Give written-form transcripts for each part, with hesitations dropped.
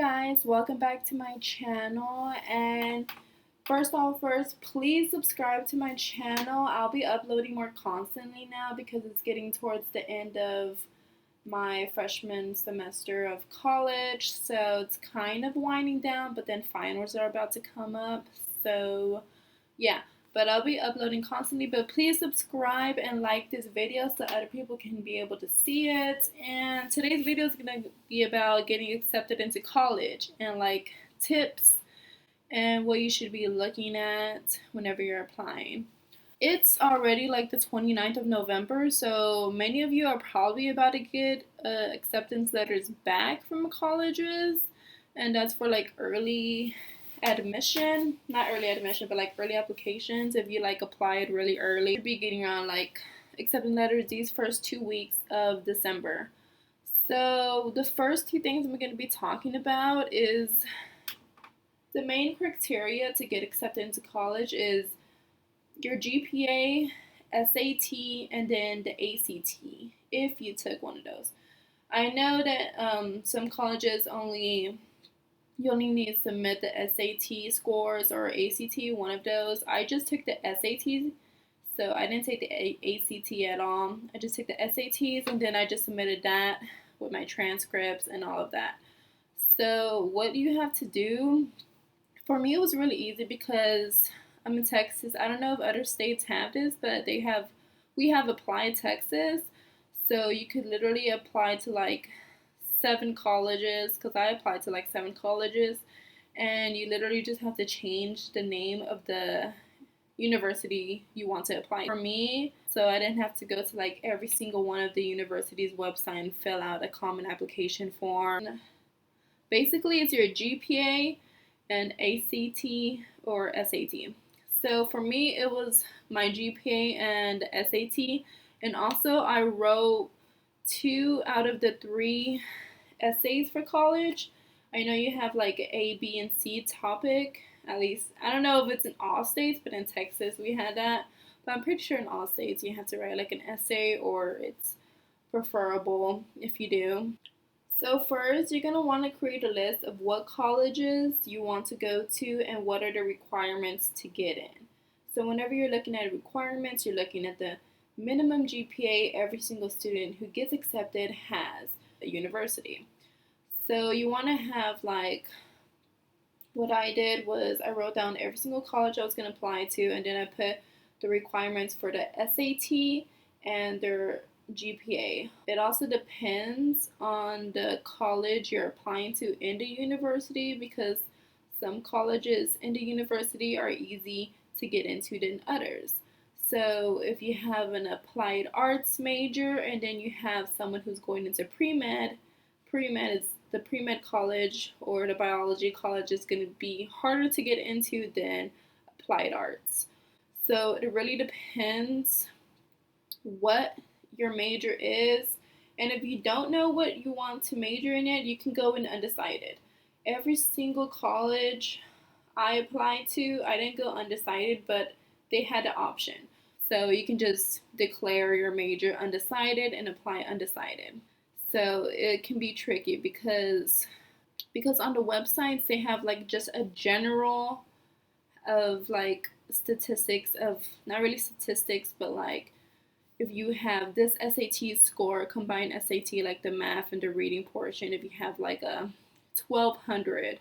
guys, welcome back to my channel. And first, please subscribe to my channel. I'll be uploading more constantly now because it's getting towards the end of my freshman semester of college, so it's kind of winding down, but then finals are about to come up, so yeah. But I'll be uploading constantly, but please subscribe and like this video so other people can be able to see it. And today's video is going to be about getting accepted into college and like tips and what you should be looking at whenever you're applying. It's already like the 29th of November, so many of you are probably about to get acceptance letters back from colleges, and that's for like early admission, not early admission, but like early applications. If you like applied really early, you'll be getting around like acceptance letters these first 2 weeks of December. So the first two things I'm going to be talking about is the main criteria to get accepted into college is your GPA, SAT, and then the ACT, if you took one of those. I know that some colleges you only need to submit the SAT scores or ACT, one of those. I just took the SATs, so I didn't take the ACT at all. I just took the SATs, and then I just submitted that with my transcripts and all of that. So what you have to do, for me it was really easy because I'm in Texas. I don't know if other states have this, but we have Applied Texas. So you could literally apply to like 7 colleges, because I applied to like 7 colleges, and you literally just have to change the name of the university you want to apply for me. So I didn't have to go to like every single one of the university's website and fill out a common application form. Basically, it's your GPA and ACT or SAT. So for me, it was my GPA and SAT, and also I wrote 2 out of the 3 essays for college. I know you have like A, B, and C topic. At least, I don't know if it's in all states, but in Texas we had that. But I'm pretty sure in all states you have to write like an essay, or it's preferable if you do. So first, you're going to want to create a list of what colleges you want to go to and what are the requirements to get in. So whenever you're looking at requirements, you're looking at the minimum GPA every single student who gets accepted has at university. So you want to have like, what I did was I wrote down every single college I was going to apply to, and then I put the requirements for the SAT and their GPA. It also depends on the college you're applying to in the university, because some colleges in the university are easy to get into than others. So if you have an applied arts major and then you have someone who's going into pre-med is the pre-med college or the biology college is going to be harder to get into than applied arts. So it really depends what your major is, and if you don't know what you want to major in yet, you can go in undecided. Every single college I applied to, I didn't go undecided, but they had the option. So you can just declare your major undecided and apply undecided. So it can be tricky because on the websites they have like just a general of like statistics of, not really statistics, but like if you have this SAT score, combined SAT, like the math and the reading portion, if you have like a 1200,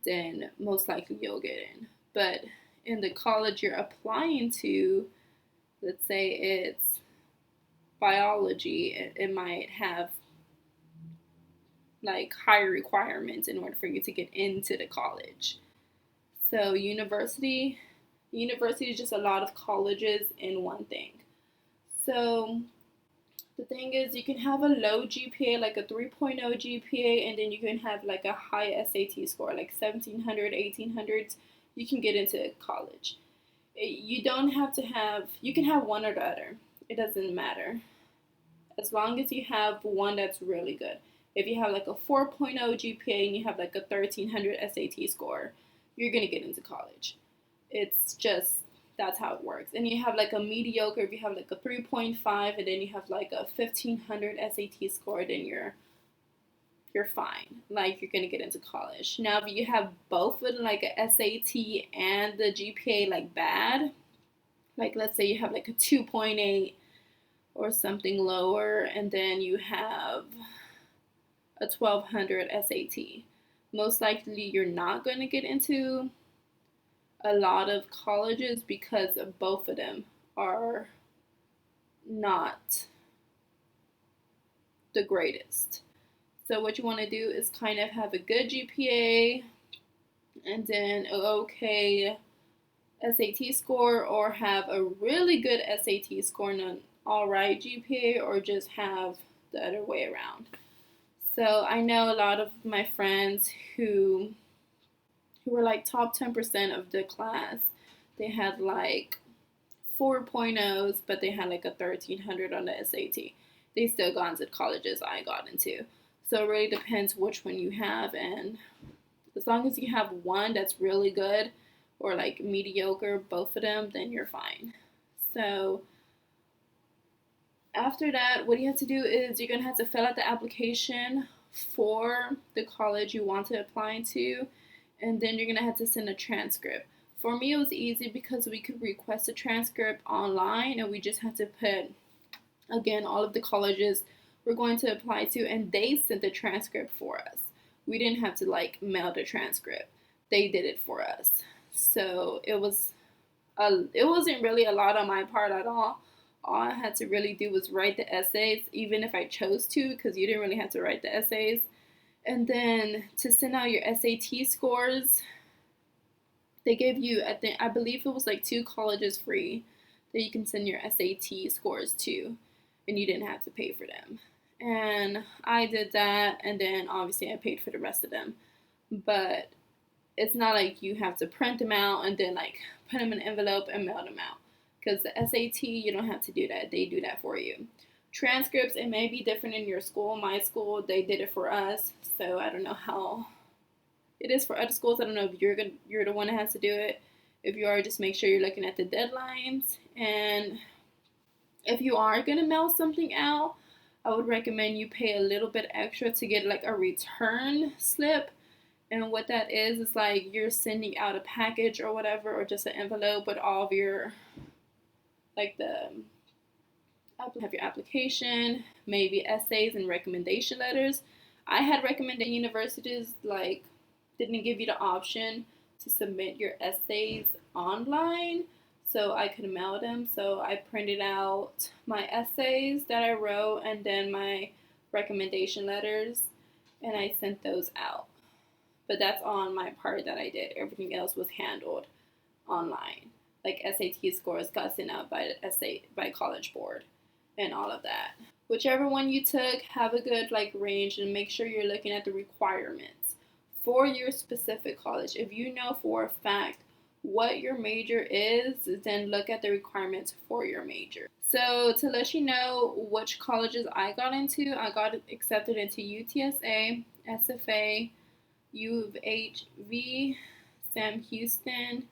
then most likely you'll get in. But in the college you're applying to, let's say it's biology, it might have like higher requirements in order for you to get into the college. So university is just a lot of colleges in one thing. So the thing is, you can have a low GPA, like a 3.0 GPA, and then you can have like a high SAT score, like 1700, 1800. You can get into college. You don't have to have, you can have one or the other. It doesn't matter. As long as you have one that's really good. If you have like a 4.0 GPA and you have like a 1300 SAT score, you're going to get into college. It's just, that's how it works. And you have like a mediocre, if you have like a 3.5 and then you have like a 1500 SAT score, then you're you're fine. Like, you're gonna get into college. Now, if you have both of them, like a SAT and the GPA like bad, like let's say you have like a 2.8 or something lower, and then you have a 1200 SAT, most likely you're not going to get into a lot of colleges because both of them are not the greatest. So what you want to do is kind of have a good GPA and then an okay SAT score, or have a really good SAT score and an alright GPA, or just have the other way around. So I know a lot of my friends who were like top 10% of the class. They had like 4.0s, but they had like a 1300 on the SAT. They still got into colleges I got into. So it really depends which one you have, and as long as you have one that's really good or like mediocre, both of them, then you're fine. So after that, what you have to do is you're going to have to fill out the application for the college you want to apply to, and then you're going to have to send a transcript. For me, it was easy because we could request a transcript online, and we just had to put, again, all of the colleges we're going to apply to, and they sent the transcript for us. We didn't have to like mail the transcript. They did it for us. So it wasn't really a lot on my part at all. All I had to really do was write the essays, even if I chose to, because you didn't really have to write the essays. And then to send out your SAT scores, they gave you, I believe it was like 2 colleges free that you can send your SAT scores to, and you didn't have to pay for them. And I did that, and then obviously I paid for the rest of them. But it's not like you have to print them out and then like put them in an envelope and mail them out. Because the SAT, you don't have to do that. They do that for you. Transcripts, it may be different in your school. My school, they did it for us. So I don't know how it is for other schools. I don't know if you're the one that has to do it. If you are, just make sure you're looking at the deadlines. And if you are going to mail something out, I would recommend you pay a little bit extra to get like a return slip. And what that is like you're sending out a package or whatever, or just an envelope with all of your, like have your application, maybe essays and recommendation letters. I had recommended universities like didn't give you the option to submit your essays online, so I could mail them. So I printed out my essays that I wrote and then my recommendation letters, and I sent those out. But that's on my part that I did. Everything else was handled online. Like SAT scores got sent out by College Board and all of that. Whichever one you took, have a good like range and make sure you're looking at the requirements for your specific college. If you know for a fact what your major is, then look at the requirements for your major. So to let you know which colleges I got into, I got accepted into UTSA, SFA, U of HV, Sam Houston,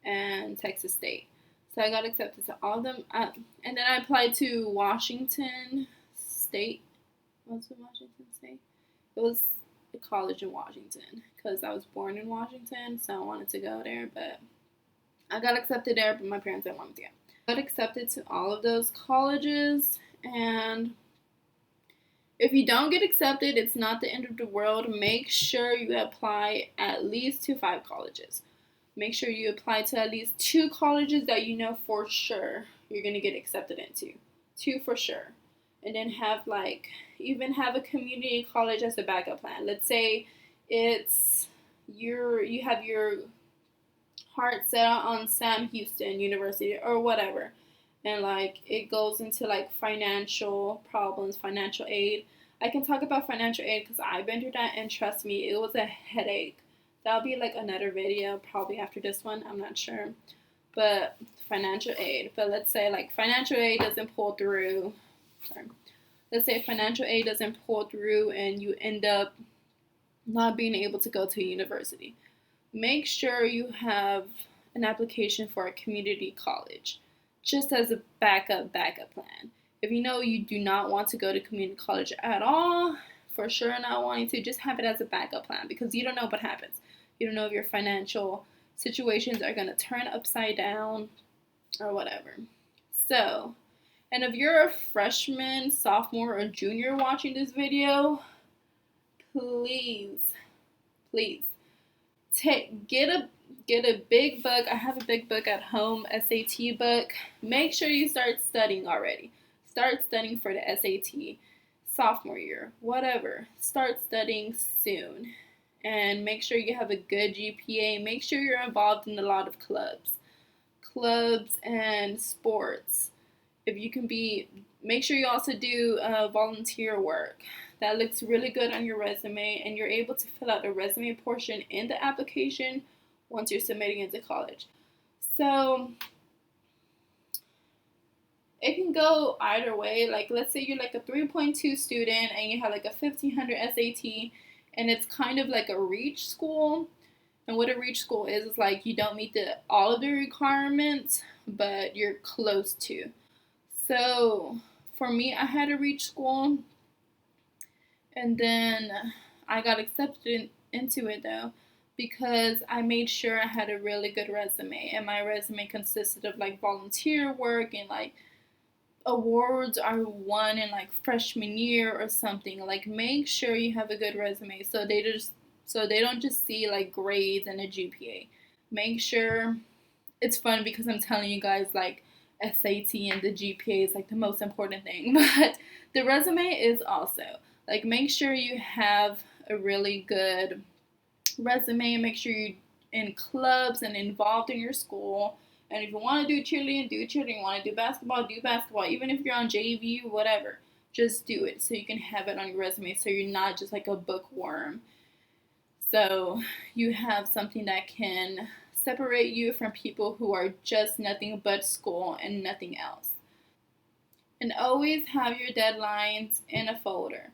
and Texas State. So I got accepted to all of them. And then I applied to Washington State. What's it, Washington State? It was a college in Washington because I was born in Washington, so I wanted to go there. But I got accepted there, but my parents didn't want me to go. I got accepted to all of those colleges, and if you don't get accepted, it's not the end of the world. Make sure you apply at least to 5 colleges. Make sure you apply to at least 2 colleges that you know for sure you're going to get accepted into. 2 for sure. And then even have a community college as a backup plan. Let's say you have your heart set on Sam Houston University or whatever. And like it goes into like financial problems, financial aid. I can talk about financial aid because I've been through that, and trust me, it was a headache. That'll be like another video probably after this one, I'm not sure. But financial aid. But let's say like financial aid doesn't pull through. Let's say financial aid doesn't pull through and you end up not being able to go to a university. Make sure you have an application for a community college, just as a backup plan. If you know you do not want to go to community college at all, for sure not wanting to, just have it as a backup plan because you don't know what happens. You don't know if your financial situations are going to turn upside down or whatever. So, and if you're a freshman, sophomore, or junior watching this video, please, please get a big book. I have a big book at home, SAT book. Make sure you start studying already. Start studying for the SAT, sophomore year, whatever. Start studying soon. And make sure you have a good GPA. Make sure you're involved in a lot of clubs and sports. If you can be, make sure you also do volunteer work. That looks really good on your resume, and you're able to fill out the resume portion in the application once you're submitting into college. So it can go either way. Like, let's say you're like a 3.2 student and you have like a 1500 SAT, and it's kind of like a reach school. And what a reach school is like you don't meet all of the requirements, but you're close to. So for me, I had a reach school, and then I got accepted into it though because I made sure I had a really good resume, and my resume consisted of like volunteer work and like awards I won in like freshman year or something. Like, make sure you have a good resume so they don't just see like grades and a GPA. Make sure it's fun because I'm telling you guys like SAT and the GPA is like the most important thing, but the resume is also like, make sure you have a really good resume. Make sure you're in clubs and involved in your school. And if you want to do cheerleading, do cheerleading. Want to do basketball, do basketball. Even if you're on JV, whatever, just do it so you can have it on your resume so you're not just like a bookworm. So you have something that can separate you from people who are just nothing but school and nothing else. And always have your deadlines in a folder.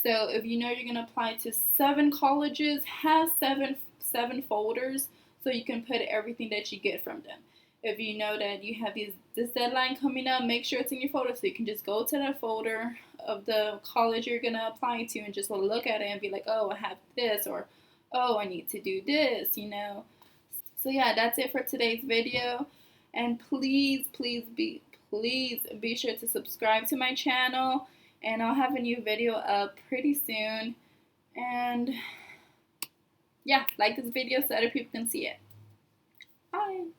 So if you know you're going to apply to 7 colleges, have seven folders so you can put everything that you get from them. If you know that you have this deadline coming up, make sure it's in your folder so you can just go to that folder of the college you're going to apply to and just look at it and be like, oh, I have this, or oh, I need to do this, So yeah, that's it for today's video. And please be sure to subscribe to my channel, and I'll have a new video up pretty soon. And yeah, like this video so other people can see it. Bye.